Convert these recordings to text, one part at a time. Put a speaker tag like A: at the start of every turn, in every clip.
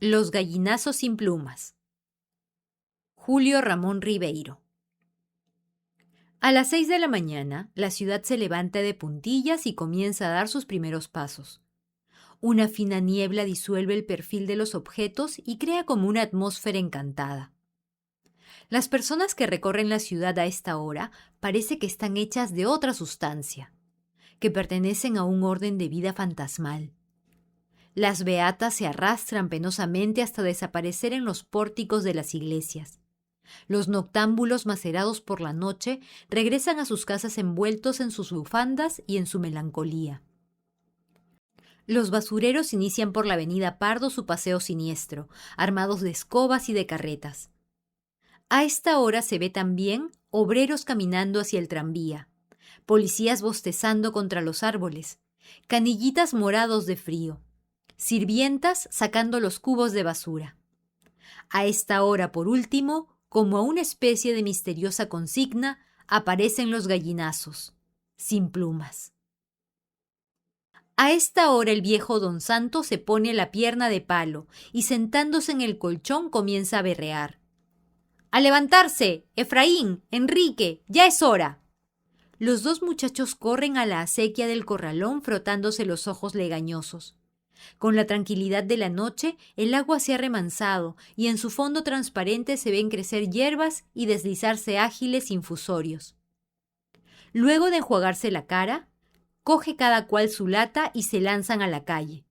A: Los gallinazos sin plumas. Julio Ramón Ribeiro. A las 6 de la mañana, la ciudad se levanta de puntillas y comienza a dar sus primeros pasos. Una fina niebla disuelve el perfil de los objetos y crea como una atmósfera encantada. Las personas que recorren la ciudad a esta hora parece que están hechas de otra sustancia, que pertenecen a un orden de vida fantasmal. Las beatas se arrastran penosamente hasta desaparecer en los pórticos de las iglesias. Los noctámbulos macerados por la noche regresan a sus casas envueltos en sus bufandas y en su melancolía. Los basureros inician por la avenida Pardo su paseo siniestro, armados de escobas y de carretas. A esta hora se ve también obreros caminando hacia el tranvía, policías bostezando contra los árboles, canillitas morados de frío, sirvientas sacando los cubos de basura. A esta hora, por último, como a una especie de misteriosa consigna, aparecen los gallinazos, sin plumas. A esta hora el viejo don Santo se pone la pierna de palo y sentándose en el colchón comienza a berrear. ¡A levantarse! ¡Efraín! ¡Enrique! ¡Ya es hora! Los dos muchachos corren a la acequia del corralón frotándose los ojos legañosos. Con la tranquilidad de la noche, el agua se ha remansado y en su fondo transparente se ven crecer hierbas y deslizarse ágiles infusorios. Luego de enjuagarse la cara, coge cada cual su lata y se lanzan a la calle.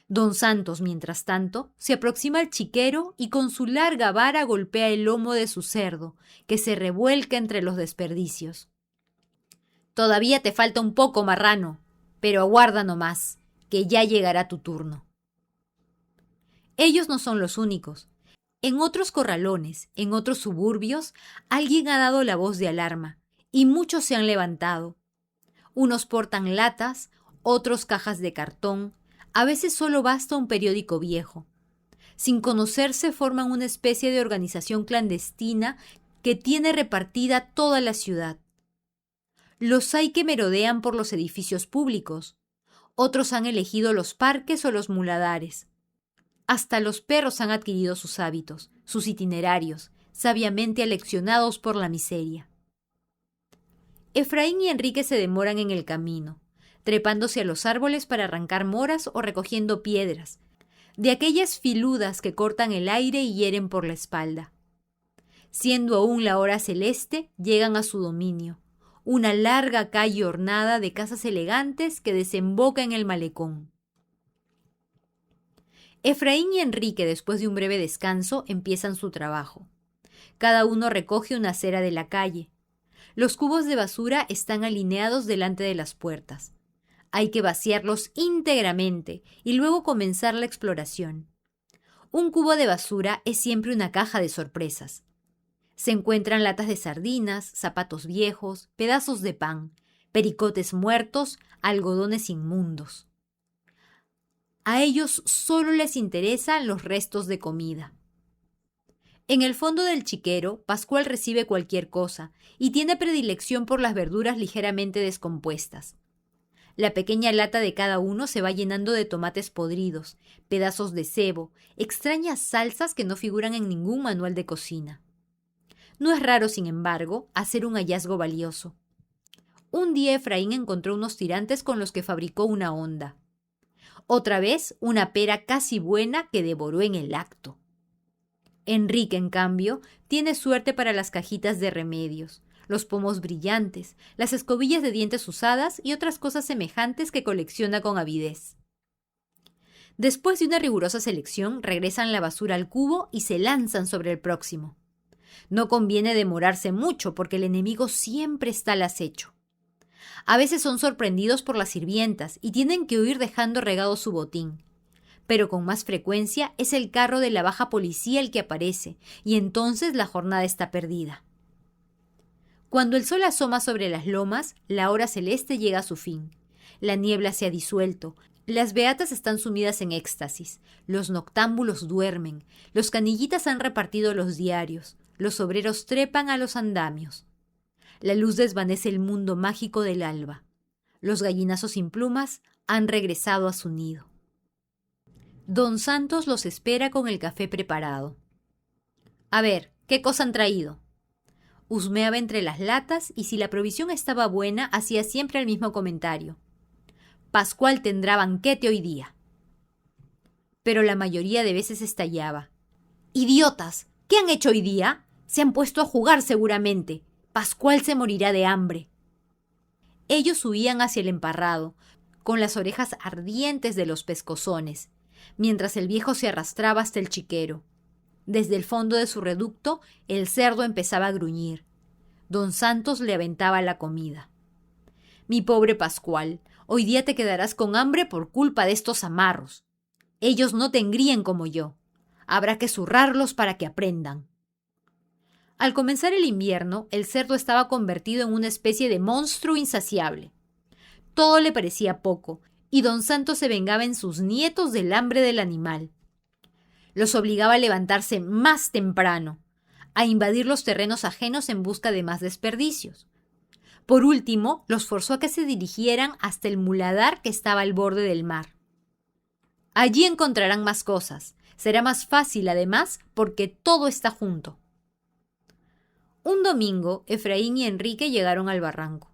A: Don Santos, mientras tanto, se aproxima al chiquero y con su larga vara golpea el lomo de su cerdo, que se revuelca entre los desperdicios. «Todavía te falta un poco, marrano, pero aguarda nomás, que ya llegará tu turno». Ellos no son los únicos. En otros corralones, en otros suburbios, alguien ha dado la voz de alarma, y muchos se han levantado. Unos portan latas, otros cajas de cartón, a veces solo basta un periódico viejo. Sin conocerse forman una especie de organización clandestina que tiene repartida toda la ciudad. Los hay que merodean por los edificios públicos. Otros han elegido los parques o los muladares. Hasta los perros han adquirido sus hábitos, sus itinerarios, sabiamente aleccionados por la miseria. Efraín y Enrique se demoran en el camino, trepándose a los árboles para arrancar moras o recogiendo piedras, de aquellas filudas que cortan el aire y hieren por la espalda. Siendo aún la hora celeste, llegan a su dominio, una larga calle ornada de casas elegantes que desemboca en el malecón. Efraín y Enrique, después de un breve descanso, empiezan su trabajo. Cada uno recoge una acera de la calle. Los cubos de basura están alineados delante de las puertas. Hay que vaciarlos íntegramente y luego comenzar la exploración. Un cubo de basura es siempre una caja de sorpresas. Se encuentran latas de sardinas, zapatos viejos, pedazos de pan, pericotes muertos, algodones inmundos. A ellos solo les interesan los restos de comida. En el fondo del chiquero, Pascual recibe cualquier cosa y tiene predilección por las verduras ligeramente descompuestas. La pequeña lata de cada uno se va llenando de tomates podridos, pedazos de cebo, extrañas salsas que no figuran en ningún manual de cocina. No es raro, sin embargo, hacer un hallazgo valioso. Un día Efraín encontró unos tirantes con los que fabricó una honda. Otra vez, una pera casi buena que devoró en el acto. Enrique, en cambio, tiene suerte para las cajitas de remedios, los pomos brillantes, las escobillas de dientes usadas y otras cosas semejantes que colecciona con avidez. Después de una rigurosa selección, regresan la basura al cubo y se lanzan sobre el próximo. No conviene demorarse mucho porque el enemigo siempre está al acecho. A veces son sorprendidos por las sirvientas y tienen que huir dejando regado su botín. Pero con más frecuencia es el carro de la baja policía el que aparece, y entonces la jornada está perdida. Cuando el sol asoma sobre las lomas, la hora celeste llega a su fin. La niebla se ha disuelto, las beatas están sumidas en éxtasis, los noctámbulos duermen, los canillitas han repartido los diarios, los obreros trepan a los andamios. La luz desvanece el mundo mágico del alba. Los gallinazos sin plumas han regresado a su nido. Don Santos los espera con el café preparado. A ver, ¿qué cosa han traído? Husmeaba entre las latas y si la provisión estaba buena, hacía siempre el mismo comentario. Pascual tendrá banquete hoy día. Pero la mayoría de veces estallaba. ¡Idiotas! ¿Qué han hecho hoy día? Se han puesto a jugar seguramente. Pascual se morirá de hambre. Ellos huían hacia el emparrado, con las orejas ardientes de los pescozones, mientras el viejo se arrastraba hasta el chiquero. Desde el fondo de su reducto, el cerdo empezaba a gruñir. Don Santos le aventaba la comida. Mi pobre Pascual, hoy día te quedarás con hambre por culpa de estos amarros. Ellos no te engríen como yo. Habrá que zurrarlos para que aprendan. Al comenzar el invierno, el cerdo estaba convertido en una especie de monstruo insaciable. Todo le parecía poco, y don Santos se vengaba en sus nietos del hambre del animal. Los obligaba a levantarse más temprano, a invadir los terrenos ajenos en busca de más desperdicios. Por último, los forzó a que se dirigieran hasta el muladar que estaba al borde del mar. Allí encontrarán más cosas. Será más fácil, además, porque todo está junto. Un domingo, Efraín y Enrique llegaron al barranco.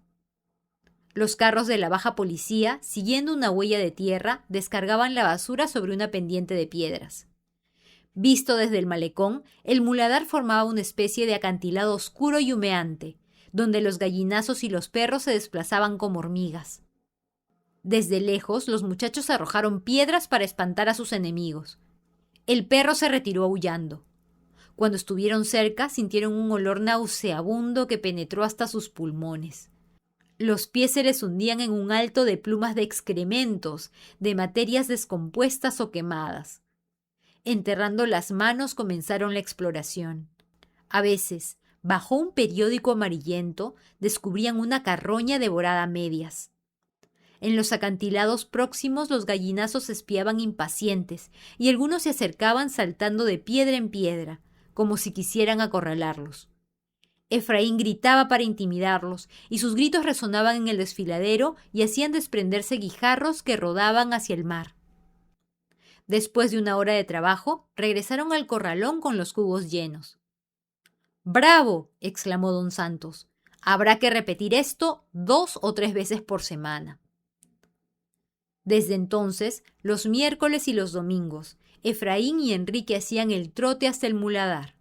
A: Los carros de la baja policía, siguiendo una huella de tierra, descargaban la basura sobre una pendiente de piedras. Visto desde el malecón, el muladar formaba una especie de acantilado oscuro y humeante, donde los gallinazos y los perros se desplazaban como hormigas. Desde lejos, los muchachos arrojaron piedras para espantar a sus enemigos. El perro se retiró aullando. Cuando estuvieron cerca, sintieron un olor nauseabundo que penetró hasta sus pulmones. Los pies se les hundían en un alto de plumas de excrementos, de materias descompuestas o quemadas. Enterrando las manos comenzaron la exploración. A veces, bajo un periódico amarillento, descubrían una carroña devorada a medias. En los acantilados próximos los gallinazos espiaban impacientes y algunos se acercaban saltando de piedra en piedra, como si quisieran acorralarlos. Efraín gritaba para intimidarlos, y sus gritos resonaban en el desfiladero y hacían desprenderse guijarros que rodaban hacia el mar. Después de una hora de trabajo, regresaron al corralón con los cubos llenos. ¡Bravo!, exclamó don Santos. Habrá que repetir esto 2 o 3 veces por semana. Desde entonces, los miércoles y los domingos, Efraín y Enrique hacían el trote hasta el muladar.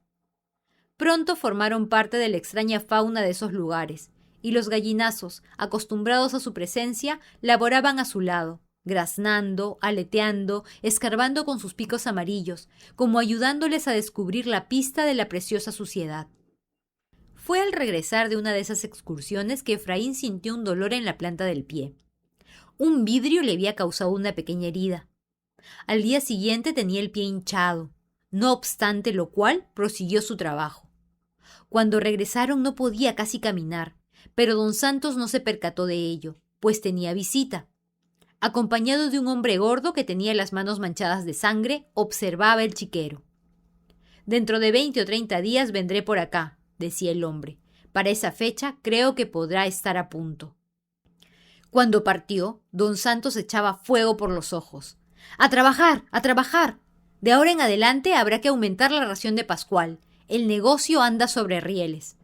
A: Pronto formaron parte de la extraña fauna de esos lugares, y los gallinazos, acostumbrados a su presencia, laboraban a su lado, graznando, aleteando, escarbando con sus picos amarillos, como ayudándoles a descubrir la pista de la preciosa suciedad. Fue al regresar de una de esas excursiones que Efraín sintió un dolor en la planta del pie. Un vidrio le había causado una pequeña herida. Al día siguiente tenía el pie hinchado, no obstante lo cual prosiguió su trabajo. Cuando regresaron no podía casi caminar, pero don Santos no se percató de ello, pues tenía visita. Acompañado de un hombre gordo que tenía las manos manchadas de sangre, observaba el chiquero. «Dentro de 20 o 30 días vendré por acá», decía el hombre. «Para esa fecha creo que podrá estar a punto». Cuando partió, don Santos echaba fuego por los ojos. ¡A trabajar! ¡A trabajar! De ahora en adelante habrá que aumentar la ración de Pascual. El negocio anda sobre rieles.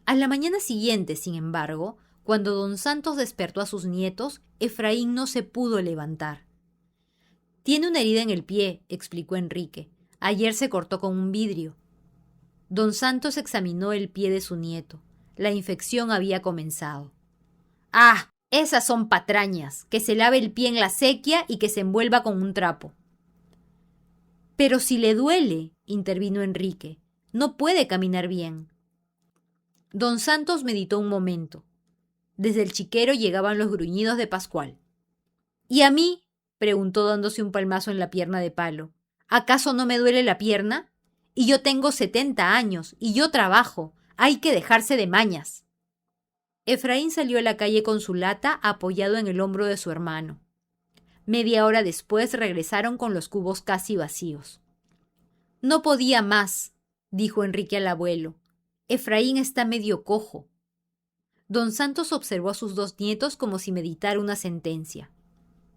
A: A la mañana siguiente, sin embargo, cuando don Santos despertó a sus nietos, Efraín no se pudo levantar. «Tiene una herida en el pie», explicó Enrique. «Ayer se cortó con un vidrio». Don Santos examinó el pie de su nieto. La infección había comenzado. «Ah, esas son patrañas. Que se lave el pie en la sequía y que se envuelva con un trapo». «Pero si le duele», intervino Enrique, «no puede caminar bien». Don Santos meditó un momento. Desde el chiquero llegaban los gruñidos de Pascual. «¿Y a mí?», preguntó dándose un palmazo en la pierna de palo. «¿Acaso no me duele la pierna? Y yo tengo 70 años, y yo trabajo. Hay que dejarse de mañas». Efraín salió a la calle con su lata apoyado en el hombro de su hermano. Media hora después regresaron con los cubos casi vacíos. «No podía más», dijo Enrique al abuelo. «Efraín está medio cojo». Don Santos observó a sus 2 nietos como si meditara una sentencia.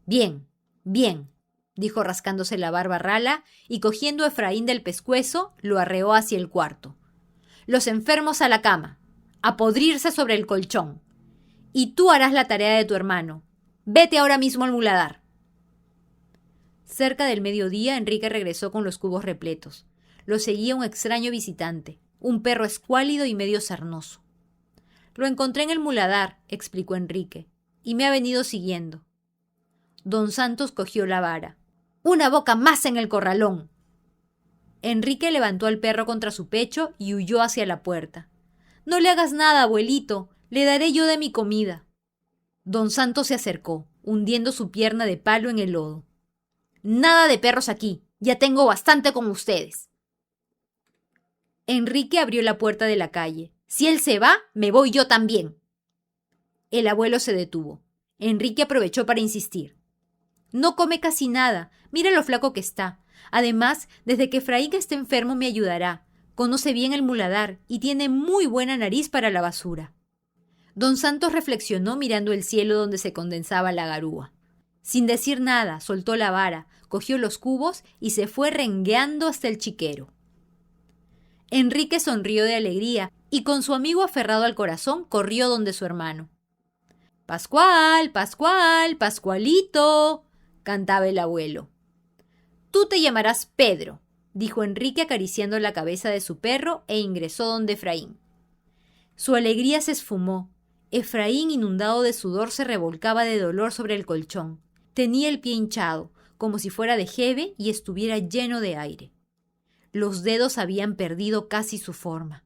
A: «Bien, bien. dijo rascándose la barba rala y cogiendo a Efraín del pescuezo, lo arreó hacia el cuarto. Los enfermos a la cama, a podrirse sobre el colchón. Y tú harás la tarea de tu hermano. Vete ahora mismo al muladar. Cerca del mediodía, Enrique regresó con los cubos repletos. Lo seguía un extraño visitante, un perro escuálido y medio sarnoso. Lo encontré en el muladar, explicó Enrique, y me ha venido siguiendo. Don Santos cogió la vara. ¡Una boca más en el corralón! Enrique levantó al perro contra su pecho y huyó hacia la puerta. No le hagas nada, abuelito, le daré yo de mi comida. Don Santos se acercó, hundiendo su pierna de palo en el lodo. Nada de perros aquí, ya tengo bastante con ustedes. Enrique abrió la puerta de la calle. Si él se va, me voy yo también. El abuelo se detuvo. Enrique aprovechó para insistir. No come casi nada, mira lo flaco que está. Además, desde que Efraín está enfermo me ayudará. Conoce bien el muladar y tiene muy buena nariz para la basura. Don Santos reflexionó mirando el cielo donde se condensaba la garúa. Sin decir nada, soltó la vara, cogió los cubos y se fue rengueando hasta el chiquero. Enrique sonrió de alegría y con su amigo aferrado al corazón corrió donde su hermano. «Pascual, Pascual, Pascualito», cantaba el abuelo. «Tú te llamarás Pedro», dijo Enrique acariciando la cabeza de su perro e ingresó donde Efraín. Su alegría se esfumó. Efraín, inundado de sudor, se revolcaba de dolor sobre el colchón. Tenía el pie hinchado, como si fuera de jeve y estuviera lleno de aire. Los dedos habían perdido casi su forma.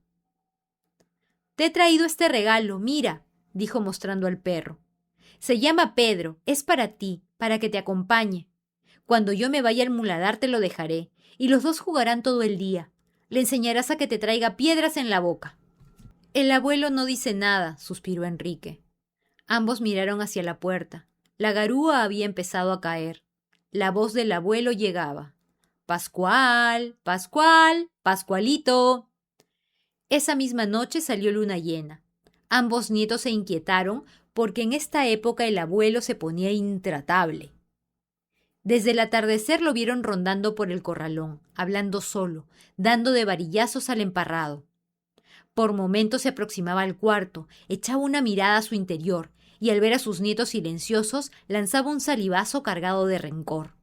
A: «Te he traído este regalo, mira», dijo mostrando al perro. «Se llama Pedro, es para ti, para que te acompañe. Cuando yo me vaya al muladar te lo dejaré, y los dos jugarán todo el día. Le enseñarás a que te traiga piedras en la boca». «El abuelo no dice nada», suspiró Enrique. Ambos miraron hacia la puerta. La garúa había empezado a caer. La voz del abuelo llegaba. «Pascual, Pascual, Pascualito». Esa misma noche salió luna llena. Ambos nietos se inquietaron porque en esta época el abuelo se ponía intratable. Desde el atardecer lo vieron rondando por el corralón, hablando solo, dando de varillazos al emparrado. Por momentos se aproximaba al cuarto, echaba una mirada a su interior y al ver a sus nietos silenciosos lanzaba un salivazo cargado de rencor.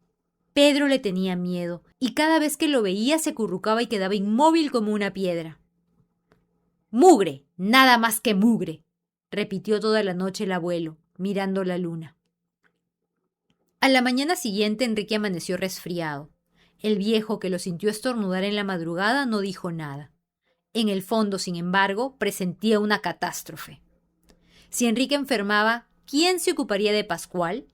A: Pedro le tenía miedo y cada vez que lo veía se acurrucaba y quedaba inmóvil como una piedra. «Mugre, nada más que mugre», repitió toda la noche el abuelo, mirando la luna. A la mañana siguiente Enrique amaneció resfriado. El viejo, que lo sintió estornudar en la madrugada, no dijo nada. En el fondo, sin embargo, presentía una catástrofe. Si Enrique enfermaba, ¿quién se ocuparía de Pascual?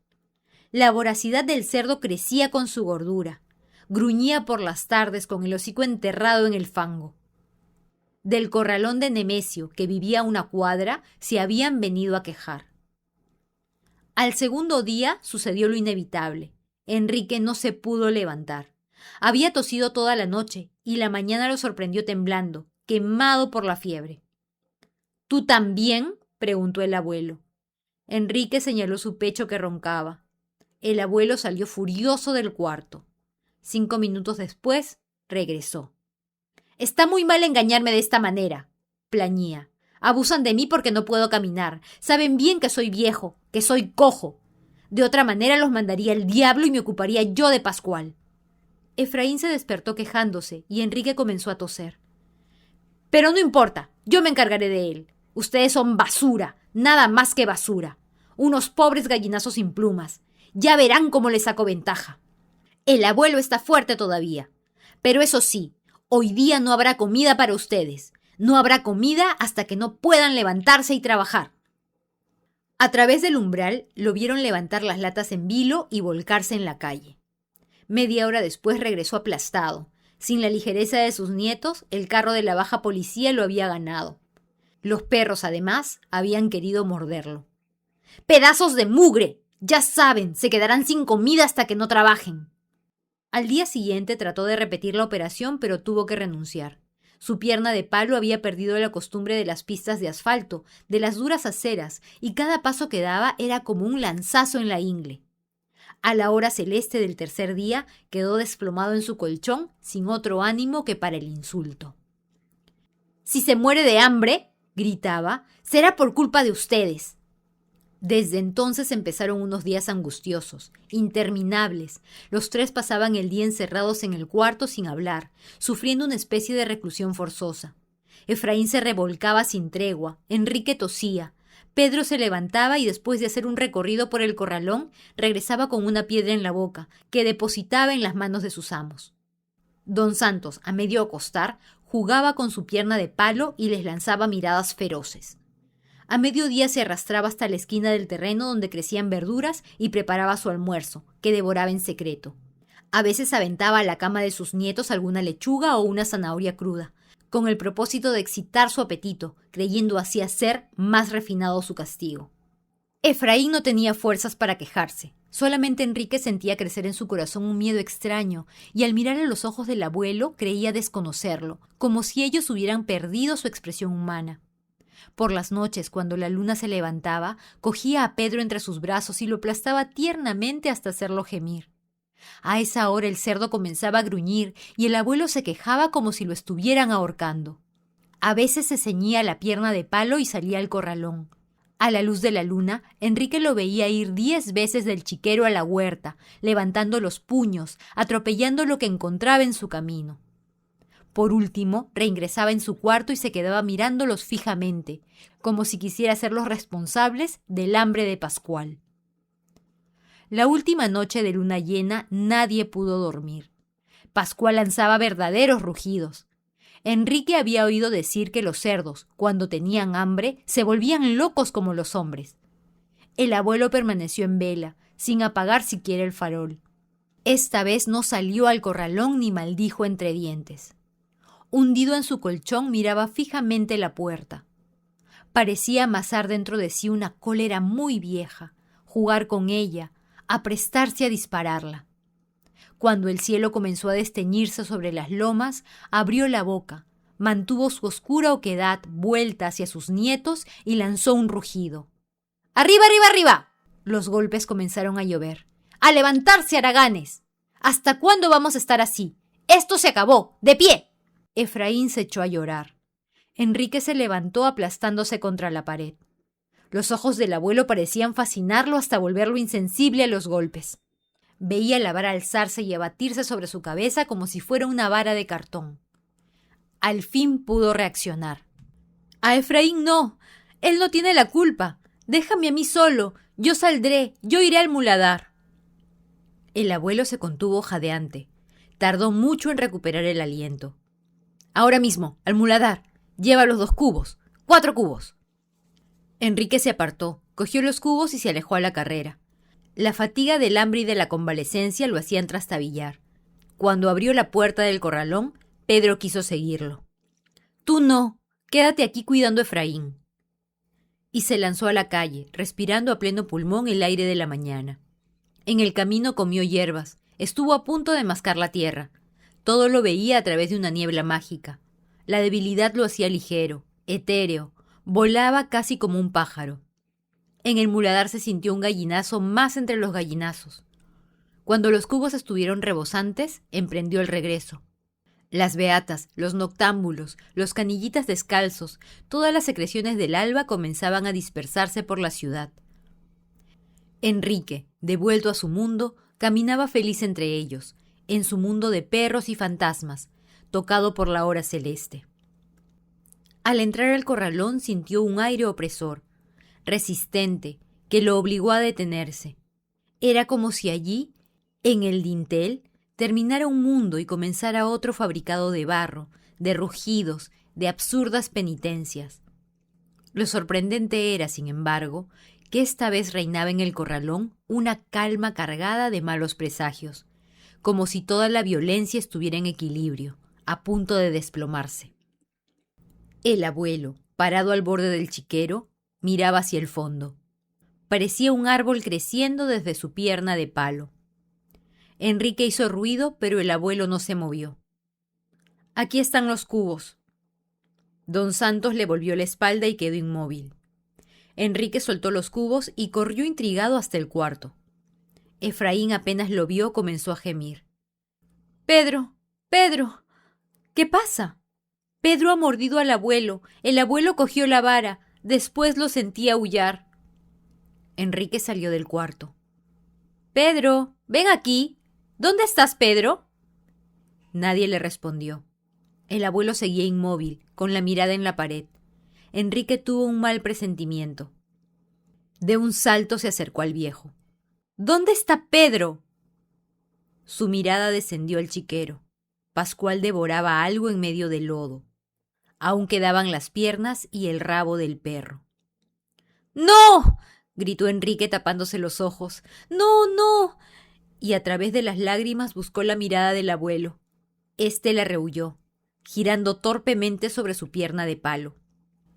A: La voracidad del cerdo crecía con su gordura. Gruñía por las tardes con el hocico enterrado en el fango. Del corralón de Nemesio, que vivía a una cuadra, se habían venido a quejar. Al segundo día sucedió lo inevitable. Enrique no se pudo levantar. Había tosido toda la noche y la mañana lo sorprendió temblando, quemado por la fiebre. «¿Tú también?», preguntó el abuelo. Enrique señaló su pecho que roncaba. El abuelo salió furioso del cuarto. 5 minutos después, regresó. «Está muy mal engañarme de esta manera», plañía. «Abusan de mí porque no puedo caminar. Saben bien que soy viejo, que soy cojo. De otra manera los mandaría el diablo y me ocuparía yo de Pascual». Efraín se despertó quejándose y Enrique comenzó a toser. «Pero no importa, yo me encargaré de él. Ustedes son basura, nada más que basura. Unos pobres gallinazos sin plumas. Ya verán cómo les saco ventaja. El abuelo está fuerte todavía. Pero eso sí, hoy día no habrá comida para ustedes. No habrá comida hasta que no puedan levantarse y trabajar». A través del umbral lo vieron levantar las latas en vilo y volcarse en la calle. Media hora después regresó aplastado. Sin la ligereza de sus nietos, el carro de la baja policía lo había ganado. Los perros, además, habían querido morderlo. «¡Pedazos de mugre! Ya saben, se quedarán sin comida hasta que no trabajen». Al día siguiente trató de repetir la operación, pero tuvo que renunciar. Su pierna de palo había perdido la costumbre de las pistas de asfalto, de las duras aceras, y cada paso que daba era como un lanzazo en la ingle. A la hora celeste del tercer día quedó desplomado en su colchón sin otro ánimo que para el insulto. «Si se muere de hambre», gritaba, «será por culpa de ustedes». Desde entonces empezaron unos días angustiosos, interminables. Los tres pasaban el día encerrados en el cuarto sin hablar, sufriendo una especie de reclusión forzosa. Efraín se revolcaba sin tregua, Enrique tosía, Pedro se levantaba y después de hacer un recorrido por el corralón, regresaba con una piedra en la boca, que depositaba en las manos de sus amos. Don Santos, a medio acostar, jugaba con su pierna de palo y les lanzaba miradas feroces. A mediodía se arrastraba hasta la esquina del terreno donde crecían verduras y preparaba su almuerzo, que devoraba en secreto. A veces aventaba a la cama de sus nietos alguna lechuga o una zanahoria cruda, con el propósito de excitar su apetito, creyendo así hacer más refinado su castigo. Efraín no tenía fuerzas para quejarse. Solamente Enrique sentía crecer en su corazón un miedo extraño, y al mirar a los ojos del abuelo creía desconocerlo, como si ellos hubieran perdido su expresión humana. Por las noches, cuando la luna se levantaba, cogía a Pedro entre sus brazos y lo aplastaba tiernamente hasta hacerlo gemir. A esa hora el cerdo comenzaba a gruñir y el abuelo se quejaba como si lo estuvieran ahorcando. A veces se ceñía la pierna de palo y salía al corralón. A la luz de la luna, Enrique lo veía ir 10 veces del chiquero a la huerta, levantando los puños, atropellando lo que encontraba en su camino. Por último, reingresaba en su cuarto y se quedaba mirándolos fijamente, como si quisiera hacerlos responsables del hambre de Pascual. La última noche de luna llena nadie pudo dormir. Pascual lanzaba verdaderos rugidos. Enrique había oído decir que los cerdos, cuando tenían hambre, se volvían locos como los hombres. El abuelo permaneció en vela, sin apagar siquiera el farol. Esta vez no salió al corralón ni maldijo entre dientes. Hundido en su colchón, miraba fijamente la puerta. Parecía amasar dentro de sí una cólera muy vieja, jugar con ella, aprestarse a dispararla. Cuando el cielo comenzó a desteñirse sobre las lomas, abrió la boca, mantuvo su oscura oquedad vuelta hacia sus nietos y lanzó un rugido. ¡Arriba, arriba, arriba! Los golpes comenzaron a llover. ¡A levantarse, haraganes! ¿Hasta cuándo vamos a estar así? ¡Esto se acabó! ¡De pie! Efraín se echó a llorar. Enrique se levantó aplastándose contra la pared. Los ojos del abuelo parecían fascinarlo hasta volverlo insensible a los golpes. Veía la vara alzarse y abatirse sobre su cabeza como si fuera una vara de cartón. Al fin pudo reaccionar. «A Efraín no. Él no tiene la culpa. Déjame a mí solo. Yo saldré. Yo iré al muladar». El abuelo se contuvo jadeante. Tardó mucho en recuperar el aliento. «Ahora mismo, al muladar. Lleva los 2 cubos. 4 cubos». Enrique se apartó, cogió los cubos y se alejó a la carrera. La fatiga del hambre y de la convalecencia lo hacían trastabillar. Cuando abrió la puerta del corralón, Pedro quiso seguirlo. «Tú no, quédate aquí cuidando a Efraín». Y se lanzó a la calle, respirando a pleno pulmón el aire de la mañana. En el camino comió hierbas, estuvo a punto de mascar la tierra. Todo lo veía a través de una niebla mágica. La debilidad lo hacía ligero, etéreo, volaba casi como un pájaro. En el muladar se sintió un gallinazo más entre los gallinazos. Cuando los cubos estuvieron rebosantes, emprendió el regreso. Las beatas, los noctámbulos, los canillitas descalzos, todas las secreciones del alba comenzaban a dispersarse por la ciudad. Enrique, devuelto a su mundo, caminaba feliz entre ellos, en su mundo de perros y fantasmas, tocado por la hora celeste. Al entrar al corralón sintió un aire opresor, resistente, que lo obligó a detenerse. Era como si allí, en el dintel, terminara un mundo y comenzara otro fabricado de barro, de rugidos, de absurdas penitencias. Lo sorprendente era, sin embargo, que esta vez reinaba en el corralón una calma cargada de malos presagios, como si toda la violencia estuviera en equilibrio, a punto de desplomarse. El abuelo, parado al borde del chiquero, miraba hacia el fondo. Parecía un árbol creciendo desde su pierna de palo. Enrique hizo ruido, pero el abuelo no se movió. «Aquí están los cubos». Don Santos le volvió la espalda y quedó inmóvil. Enrique soltó los cubos y corrió intrigado hasta el cuarto. Efraín apenas lo vio, comenzó a gemir. Pedro, Pedro, ¿qué pasa? Pedro ha mordido al abuelo. El abuelo cogió la vara. Después lo sentí aullar. Enrique salió del cuarto. Pedro, ven aquí. ¿Dónde estás, Pedro? Nadie le respondió. El abuelo seguía inmóvil, con la mirada en la pared. Enrique tuvo un mal presentimiento. De un salto se acercó al viejo. ¿Dónde está Pedro? Su mirada descendió al chiquero. Pascual devoraba algo en medio del lodo. Aún quedaban las piernas y el rabo del perro. ¡No! Gritó Enrique tapándose los ojos. ¡No, no! Y a través de las lágrimas buscó la mirada del abuelo. Este la rehuyó, girando torpemente sobre su pierna de palo.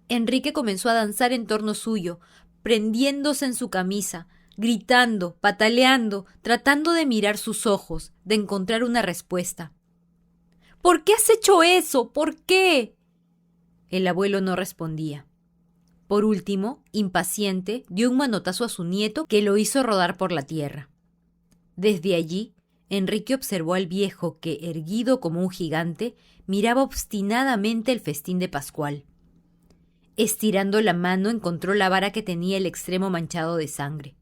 A: Enrique comenzó a danzar en torno suyo, prendiéndose en su camisa, gritando, pataleando, tratando de mirar sus ojos, de encontrar una respuesta. ¿Por qué has hecho eso? ¿Por qué? El abuelo no respondía. Por último, impaciente, dio un manotazo a su nieto que lo hizo rodar por la tierra. Desde allí, Enrique observó al viejo que, erguido como un gigante, miraba obstinadamente el festín de Pascual. Estirando la mano encontró la vara que tenía el extremo manchado de sangre.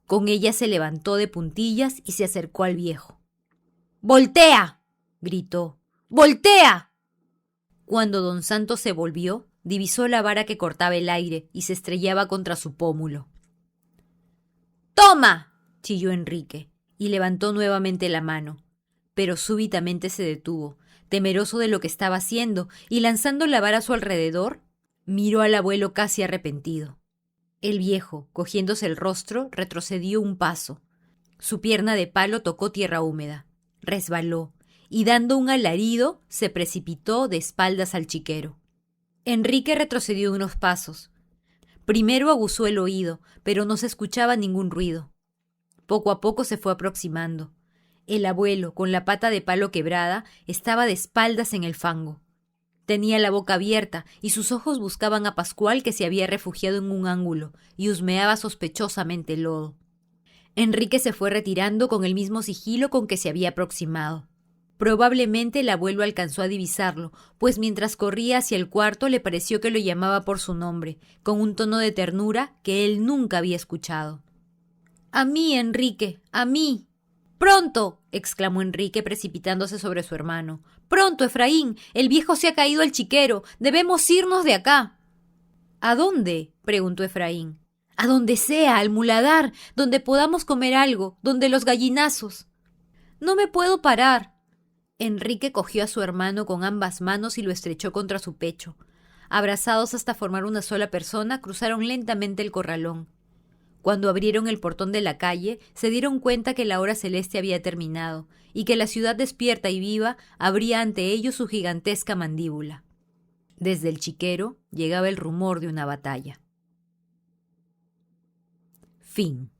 A: Con ella se levantó de puntillas y se acercó al viejo. ¡Voltea!, gritó. ¡Voltea! Cuando don Santos se volvió, divisó la vara que cortaba el aire y se estrellaba contra su pómulo. ¡Toma!, chilló Enrique, y levantó nuevamente la mano. Pero súbitamente se detuvo, temeroso de lo que estaba haciendo, y lanzando la vara a su alrededor, miró al abuelo casi arrepentido. El viejo, cogiéndose el rostro, retrocedió un paso. Su pierna de palo tocó tierra húmeda, resbaló, y dando un alarido, se precipitó de espaldas al chiquero. Enrique retrocedió unos pasos. Primero aguzó el oído, pero no se escuchaba ningún ruido. Poco a poco se fue aproximando. El abuelo, con la pata de palo quebrada, estaba de espaldas en el fango. Tenía la boca abierta y sus ojos buscaban a Pascual, que se había refugiado en un ángulo y husmeaba sospechosamente el lodo. Enrique se fue retirando con el mismo sigilo con que se había aproximado. Probablemente el abuelo alcanzó a divisarlo, pues mientras corría hacia el cuarto le pareció que lo llamaba por su nombre, con un tono de ternura que él nunca había escuchado. «¡A mí, Enrique! ¡A mí!» «¡Pronto!», exclamó Enrique precipitándose sobre su hermano. «¡Pronto, Efraín! El viejo se ha caído al chiquero. Debemos irnos de acá». «¿A dónde?», preguntó Efraín. «A donde sea, al muladar, donde podamos comer algo, donde los gallinazos». «No me puedo parar». Enrique cogió a su hermano con ambas manos y lo estrechó contra su pecho. Abrazados hasta formar una sola persona, cruzaron lentamente el corralón. Cuando abrieron el portón de la calle, se dieron cuenta que la hora celeste había terminado y que la ciudad despierta y viva abría ante ellos su gigantesca mandíbula. Desde el chiquero llegaba el rumor de una batalla. Fin.